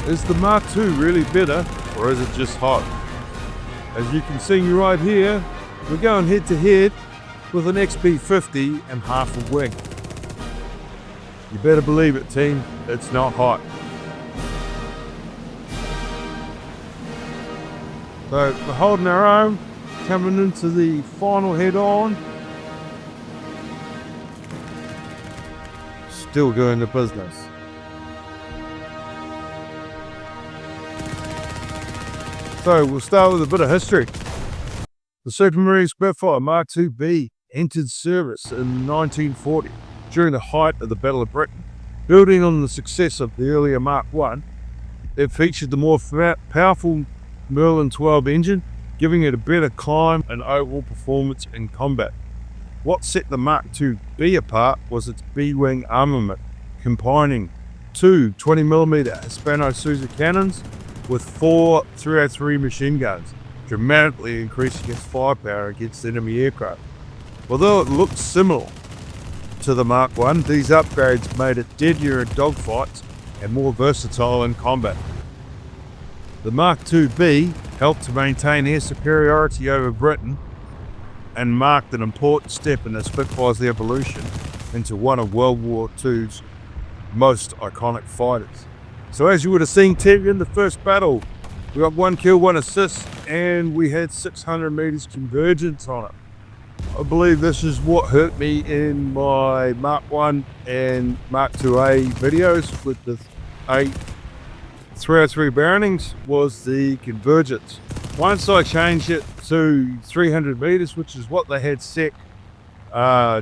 Is the Mark II really better, or is it just hot? As you can see right here, we're going head to head with an XP50 and half a wing. You better believe it, team, it's not hot. So we're holding our own, coming into the final head on. Still doing the business. So we'll start with a bit of history. The Supermarine Spitfire Mark IIb entered service in 1940 during the height of the Battle of Britain. Building on the success of the earlier Mark I, it featured the more powerful Merlin 12 engine, giving it a better climb and overall performance in combat. What set the Mark IIb apart was its B-wing armament, combining two 20mm Hispano-Suiza cannons with 4 303 machine guns, dramatically increasing its firepower against enemy aircraft. Although it looked similar to the Mark I, these upgrades made it deadlier in dogfights and more versatile in combat. The Mark IIb helped to maintain air superiority over Britain and marked an important step in the Spitfire's evolution into one of World War II's most iconic fighters. So as you would have seen, Terry, in the first battle, we got 1 kill, 1 assist, and we had 600 meters convergence on it. I believe this is what hurt me in my Mark I and Mark IIa videos with the 8 303 Brownings, was the convergence. Once I changed it to 300 meters, which is what they had set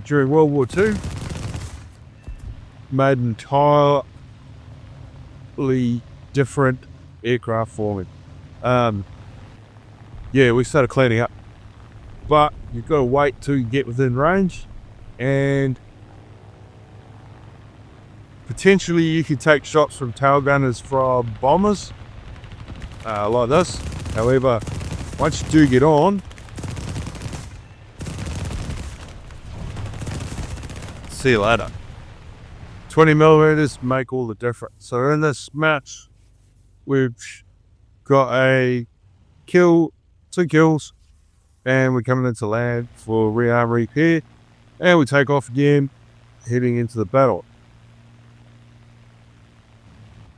during World War II, made an entirely different aircraft for me. Yeah, we started cleaning up, but you've got to wait till you get within range, and potentially you can take shots from tail gunners from bombers like this. However, once you do get on, see you later. 20mm make all the difference. So in this match, we've got a kill, 2 kills, and we're coming into land for rearm repair, and we take off again, heading into the battle.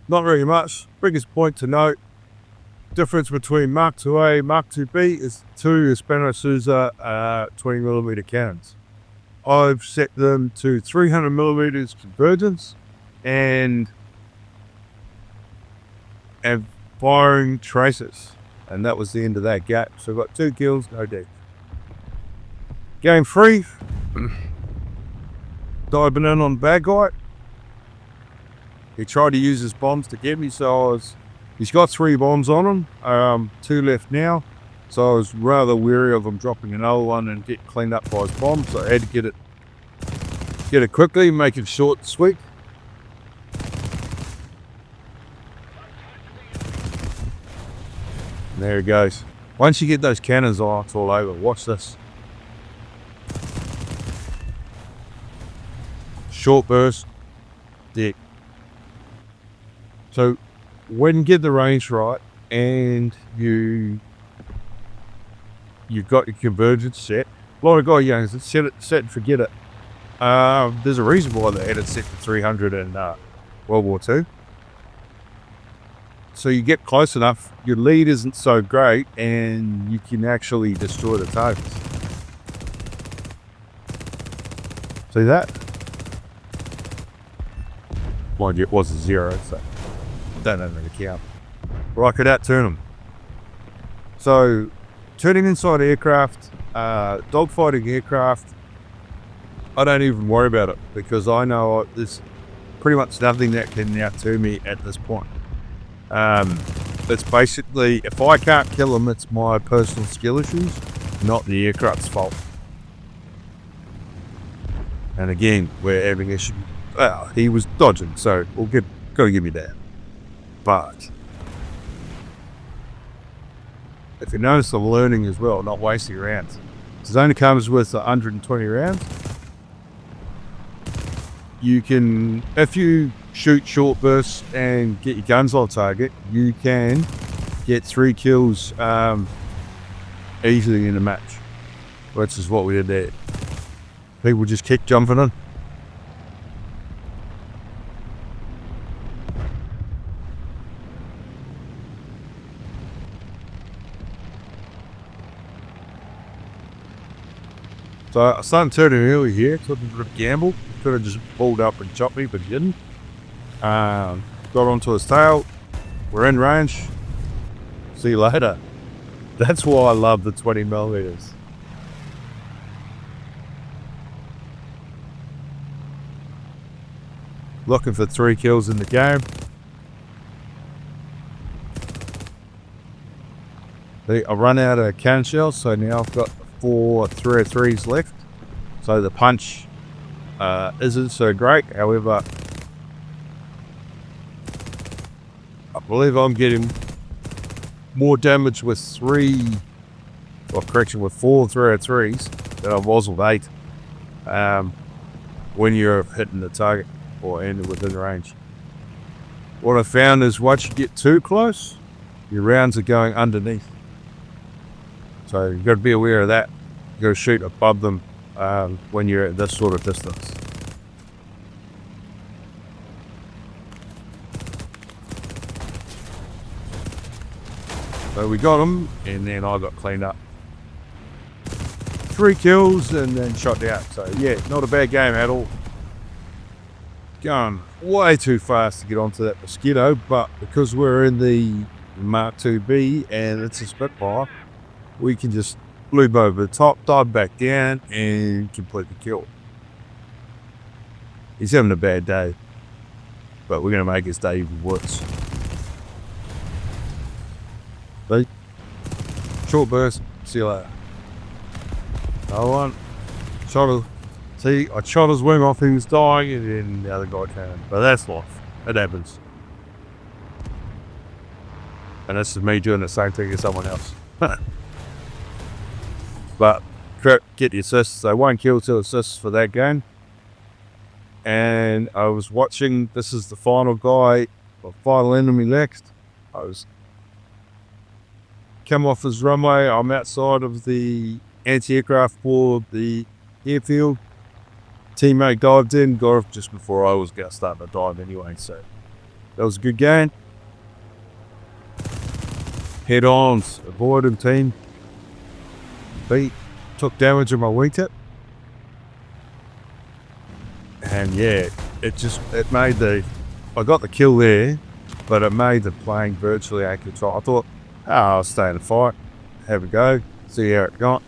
Not very much. Biggest point to note, difference between Mark IIa and Mark IIb is 2 Hispano-Suiza 20mm cannons. I've set them to 300mm convergence and firing traces, and that was the end of that gap. So I've got 2 kills, no death. Game 3, diving in on the bad guy. He tried to use his bombs to get me, so he's got 3 bombs on him, 2 left now. So I was rather wary of him dropping another one and get cleaned up by his bomb. So I had to get it quickly, make it short and sweet. And there he goes. Once you get those cannons on, it's all over. Watch this. Short burst, deck. So when you get the range right and you've got your convergence set, a lot of guys set and forget it. There's a reason why they had it set to 300 in World War II. So you get close enough, your lead isn't so great, and you can actually destroy the targets. See that? Mind you, it was a 0, so don't know the count. Or I could outturn them. So turning inside aircraft, dogfighting aircraft, I don't even worry about it because I know there's pretty much nothing that can outturn me at this point. It's basically, if I can't kill them, it's my personal skill issues, not the aircraft's fault. And again, we're having issue. Well, he was dodging, so gotta give me that. But if you notice, I'm learning as well, not wasting rounds. It only comes with 120 rounds. you can, if you shoot short bursts and get your guns on target, you can get 3 kills easily in a match, which is what we did there. People just kept jumping in. So I started turning early here, took a bit of a gamble. Could have just pulled up and chopped me, but he didn't. Got onto his tail. We're in range. See you later. That's why I love the 20mm. Looking for 3 kills in the game. I run out of can shells, so now I've got 4 303s left. So the punch isn't so great. However, I believe I'm getting more damage with 4 303s than I was with 8 when you're hitting the target or within range. What I found is once you get too close, your rounds are going underneath. So you've got to be aware of that. You've got to shoot above them when you're at this sort of distance. So we got him, and then I got cleaned up. 3 kills and then shot out. So yeah, not a bad game at all. Going way too fast to get onto that Mosquito, but because we're in the Mk IIb and it's a Spitfire, we can just loop over the top, dive back down, and complete the kill. He's having a bad day, but we're going to make his day even worse. See? Short burst, see you later. Another one. I shot his wing off, he was dying, and then the other guy came. But that's life. It happens. And this is me doing the same thing as someone else. But get the assists. So 1 kill, 2 assists for that game. And I was watching, this is the final guy, the final enemy next. I was come off his runway. I'm outside of the anti-aircraft for the airfield. Teammate dived in, got off just before I was going to start to dive anyway. So that was a good game. Head-ons, avoid him, team. Beat, took damage on my wingtip. And yeah, it made I got the kill there, but it made the plane virtually accurate. So I thought, I'll stay in the fight, have a go, see how it got,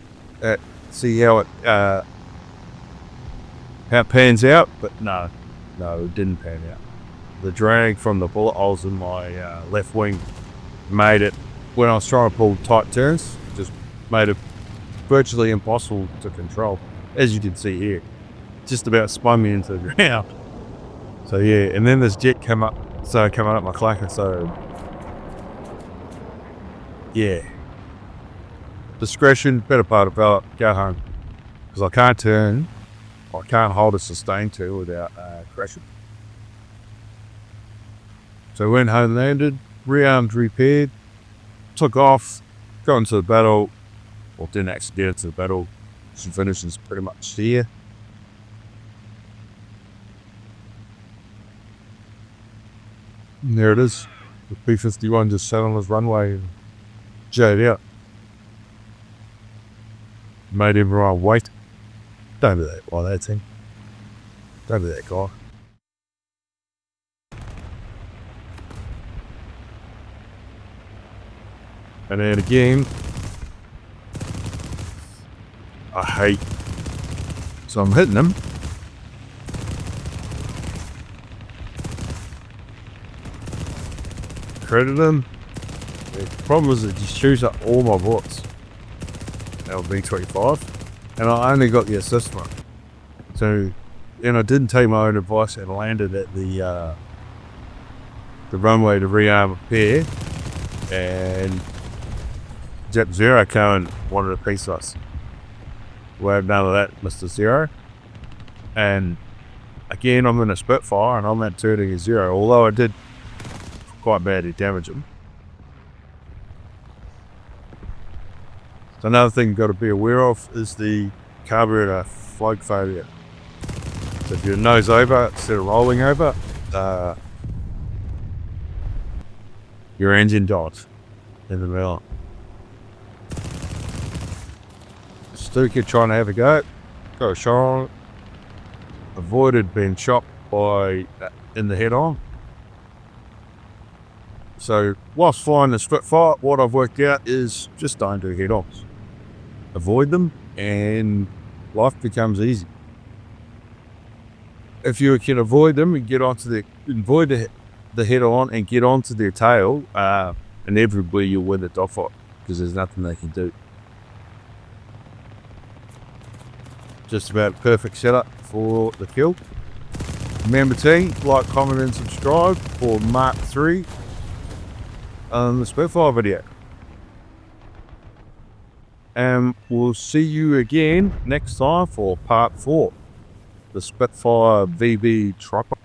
see how it pans out. But no, it didn't pan out. The drag from the bullet holes in my left wing made it, when I was trying to pull tight turns, just made it virtually impossible to control, as you can see here. Just about spun me into the ground. So yeah, and then this jet coming up my clacker. So yeah, discretion, better part of develop. Go home, because I can't turn. I can't hold a sustain turn without crashing. So went home, landed, rearmed, repaired, took off, got into the battle. Well, didn't actually get into the battle. Some finishes pretty much here. And there it is. The P-51 just sat on his runway and jetted out. Made everyone wait. Don't be that guy, that thing. Don't be that guy. And then again, I hate. So I'm hitting him. Credit him. The problem is it just chews up all my bullets. That was B-25. And I only got the assist one. So, and I didn't take my own advice and landed at the runway to rearm repair. And Jet Zero came and wanted to piece us. We have none of that, Mr. Zero. And Again, I'm in a Spitfire and I'm at turning a 0, although I did quite badly damage him. So another thing you've got to be aware of is the carburetor flow failure. So if you nose over instead of rolling over, your engine dies in the middle. Stuka trying to have a go, got a shot on it, avoided being shot by in the head on. So whilst flying the Spitfire, what I've worked out is just don't do head-ons. Avoid them and life becomes easy. If you can avoid them and avoid the head-on and get onto their tail, inevitably you'll win the dogfight because there's nothing they can do. Just about perfect setup for the kill. Remember team, like, comment and subscribe for Mk IIa on the Spitfire video. And we'll see you again next time for part 4, the Spitfire VB Tripod.